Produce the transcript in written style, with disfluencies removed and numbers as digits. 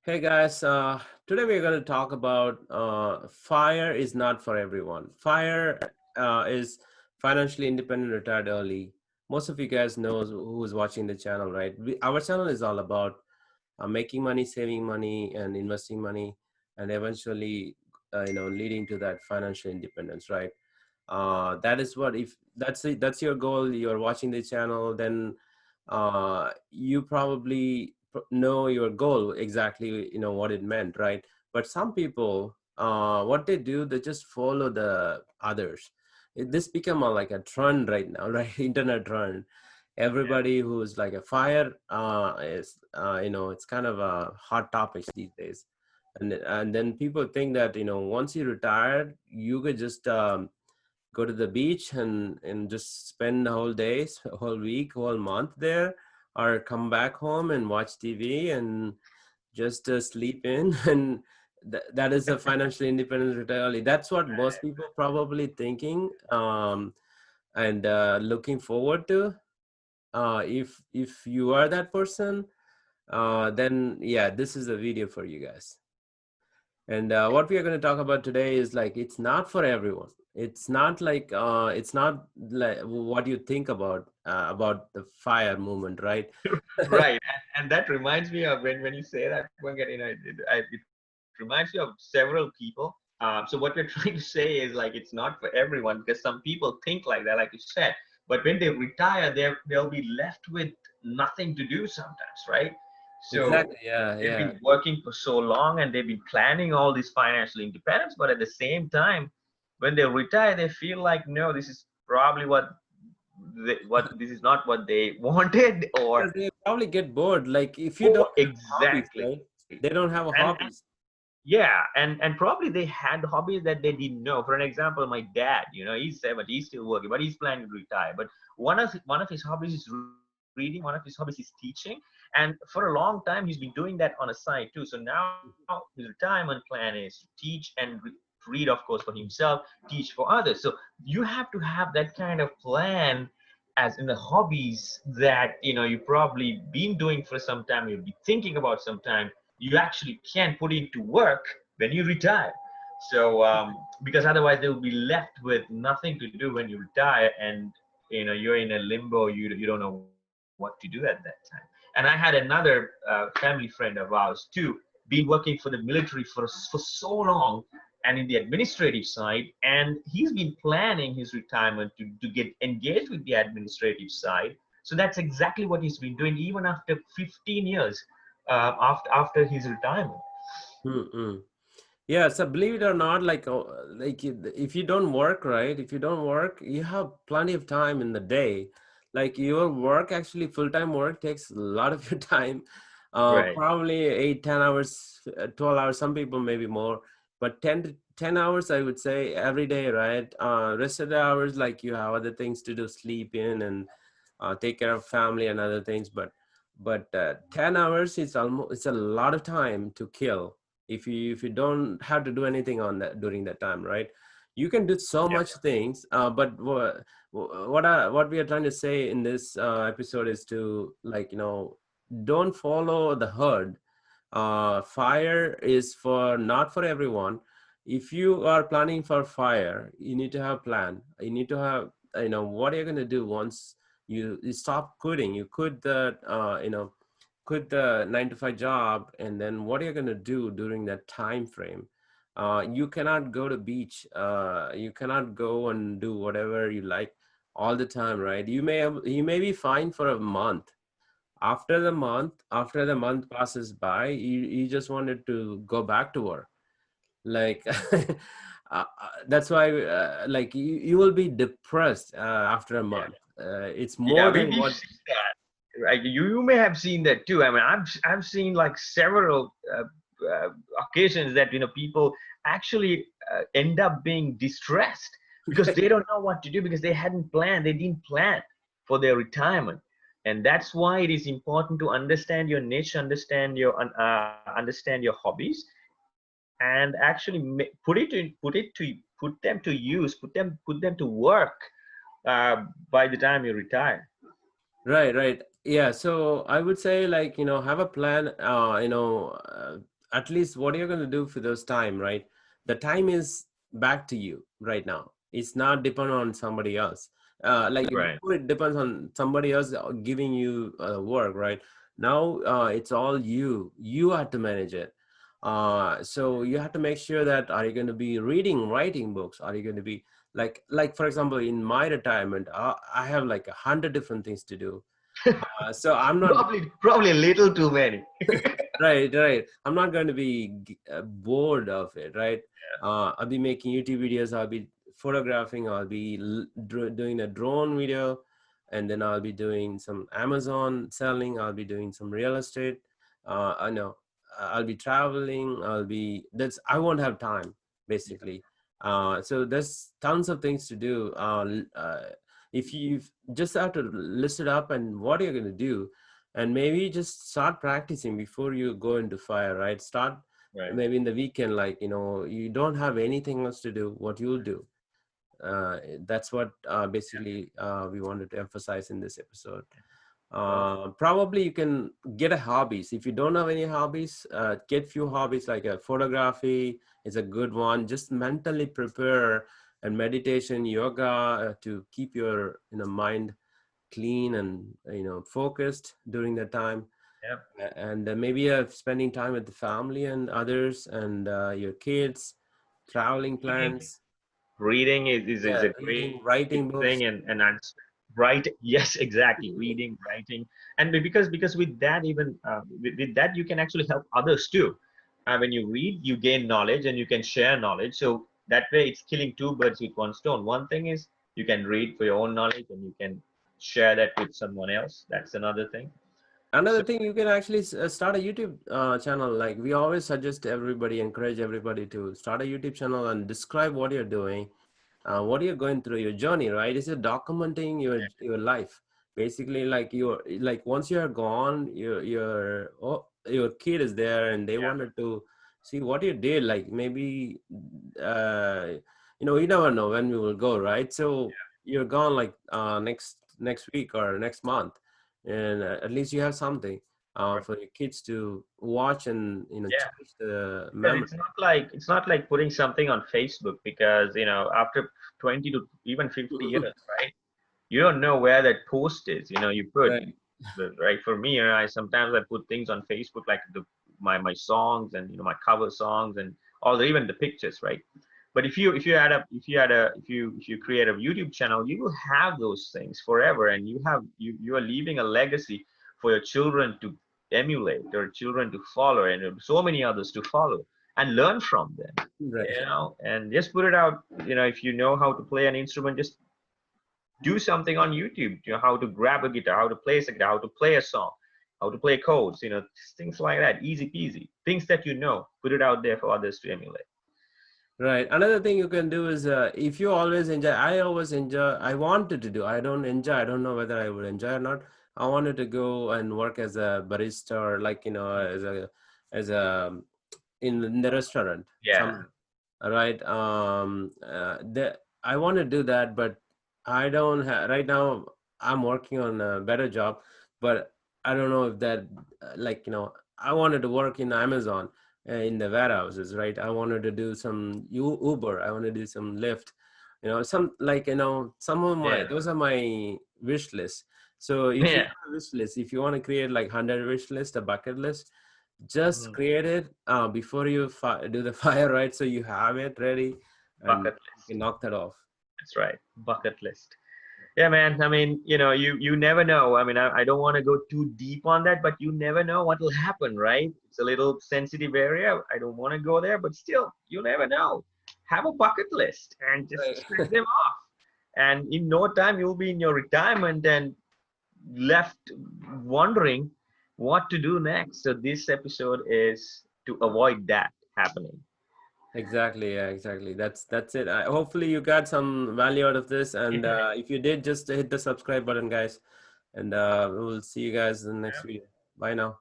Hey guys, today we're going to talk about FIRE is not for everyone. FIRE is financially independent, retired early. Most of you guys knows who's watching the channel, right? Our channel is all about making money, saving money, and investing money, and eventually, leading to that financial independence, right? That is what if that's your goal. You're watching the channel, then you probably know your goal exactly, what it meant, right? But some people, what they do, they just follow the others. This become like a trend right now, right? Internet trend. Yeah. Everybody who's like a fire is it's kind of a hot topic these days. And then people think that, once you retired, you could just go to the beach and just spend the whole days, whole week, whole month there, or come back home and watch TV and just sleep in. And that is a financially independent retire early. That's what most people probably thinking, and looking forward to. If you are that person, then yeah, this is a video for you guys. And what we are going to talk about today is like it's not for everyone. It's not like what you think about the fire movement, right? Right. And that reminds me of when you say that, Pankaj, it reminds me of several people. So what we're trying to say is like it's not for everyone because some people think like that, like you said. But when they retire, they'll be left with nothing to do sometimes, right? So Exactly. Yeah. they've Yeah. been working for so long and they've been planning all this financial independence, but at the same time, when they retire, they feel like no, this is probably what this is not what they wanted or Because they probably get bored. Like if you don't oh, have hobbies, exactly. right? They don't have a And hobbies. yeah, and probably they had hobbies that they didn't know. For an example, my dad, he's 70, he's still working, but he's planning to retire. But one of his hobbies is reading, one of his hobbies is teaching. And for a long time, he's been doing that on a side too. So now his retirement plan is to teach and read, of course, for himself, teach for others. So you have to have that kind of plan as in the hobbies that you probably been doing for some time, you'll be thinking about some time, you actually can put into work when you retire. So because otherwise they will be left with nothing to do when you retire, and you're in a limbo, you don't know what to do at that time. And I had another family friend of ours too, been working for the military for so long and in the administrative side, and he's been planning his retirement to get engaged with the administrative side. So that's exactly what he's been doing even after 15 years after his retirement. Mm-mm. Yeah, so believe it or not, if you don't work, right? If you don't work, you have plenty of time in the day. Like your work, actually, full-time work takes a lot of your time. Right. Probably 8, 10 hours, 12 hours. Some people maybe more, but 10 to 10 hours, I would say, every day, right? Rest of the hours, like you have other things to do, sleep in and take care of family and other things. But 10 hours is almost it's a lot of time to kill if you don't have to do anything on that during that time, right? You can do so Yeah. much things, but what we are trying to say in this episode is to, like, don't follow the herd. Fire is for not for everyone. If you are planning for fire, you need to have plan. You need to have, what are you going to do once you stop quitting. You quit the quit the 9 to 5 job, and then what are you going to do during that time frame? You cannot go to beach, you cannot go and do whatever you like all the time, right? You may be fine for a month. After the month passes by, you just wanted to go back to work, like that's why, like, you will be depressed after a month. It's more Yeah, than we've what. seen that. Right? You may have seen that too. I mean, I've seen like several occasions that people actually end up being distressed because they don't know what to do because they didn't plan for their retirement. And that's why it is important to understand your niche, understand your hobbies, and actually put them to use, put them to work by the time you retire. Right, right. Yeah. So I would say, like, have a plan. at least what you're going to do for those time, right? The time is back to you right now. It's not depend on somebody else. Like Right. before, it depends on somebody else giving you work, right? Now it's all you. You have to manage it. So you have to make sure that, are you going to be reading, writing books? Are you going to be like for example, in my retirement, I have like 100 different things to do. So I'm not Probably a little too many. right. I'm not going to be bored of it, right? I'll be making YouTube videos. I'll be photographing. I'll be doing a drone video, and then I'll be doing some Amazon selling. I'll be doing some real estate. I know I'll be traveling. I won't have time basically. So there's tons of things to do. If you just have to list it up and what you're going to do, and maybe just start practicing before you go into fire, right? Start Right. maybe in the weekend, like, you don't have anything else to do, what you'll do. That's what basically we wanted to emphasize in this episode. Probably you can get a hobbies. If you don't have any hobbies, get few hobbies, like a photography is a good one. Just mentally prepare, and meditation, yoga, to keep your mind clean and focused during that time. Yep. And maybe spending time with the family and others, and your kids, traveling Reading, plans. reading is Yeah, a great reading, writing books. thing, and right. Yes, exactly. Reading, writing, and because with that, even with that, you can actually help others too. When you read, you gain knowledge, and you can share knowledge. So that way, it's killing two birds with one stone. One thing is you can read for your own knowledge, and you can share that with someone else. That's another thing. Another So thing, you can actually start a YouTube channel. Like we always suggest everybody, encourage everybody to start a YouTube channel and describe what you're doing, what you're going through, your journey, right? Is it documenting your life? Basically, like once you're gone, your kid is there, and they yeah, wanted to see what you did. Like maybe, uh, you never know when we will go, right? So you're gone, like next week or next month, and at least you have something right. for your kids to watch, and Yeah. cherish the Because memory. it's not like putting something on Facebook, because after 20 to even 50 years, right? You don't know where that post is. You put Right. right. For me, I sometimes I put things on Facebook, like my songs, and my cover songs, and all even the pictures, right? But if you create a YouTube channel, you will have those things forever, and you are leaving a legacy for your children to emulate, or children to follow, and so many others to follow and learn from them. Right. And just put it out. If you know how to play an instrument, just do something on YouTube. How to grab a guitar, how to play a guitar, how to play a song, how to play chords. Things like that, easy peasy. Things that put it out there for others to emulate. Right. Another thing you can do is, if you always enjoy, I always enjoy, I wanted to do, I don't enjoy, I don't know whether I would enjoy or not. I wanted to go and work as a barista, or like, as a, in the restaurant Yeah. somewhere. All right. I want to do that, but I don't have, right now I'm working on a better job, but I don't know if that, like, I wanted to work in Amazon, in the warehouses, right? I wanted to do some Uber. I want to do some Lyft, some, like, some of my, Yeah. those are my wish lists. So if you Yeah. have a wish list, if you want to create like 100 wish list, a bucket list, just Mhm. create it before you do the fire, right? So you have it ready, and Bucket you list. can knock that off. That's right. Bucket list. Yeah, man. I mean, you never know. I mean, I don't want to go too deep on that, but you never know what will happen, right? It's a little sensitive area. I don't want to go there, but still, you never know. Have a bucket list and just check Right. them off. And in no time, you'll be in your retirement and left wondering what to do next. So this episode is to avoid that happening. Exactly. Yeah, exactly. That's it. Hopefully you got some value out of this, and if you did, just hit the subscribe button, guys, and we will see you guys in the next video. Bye now.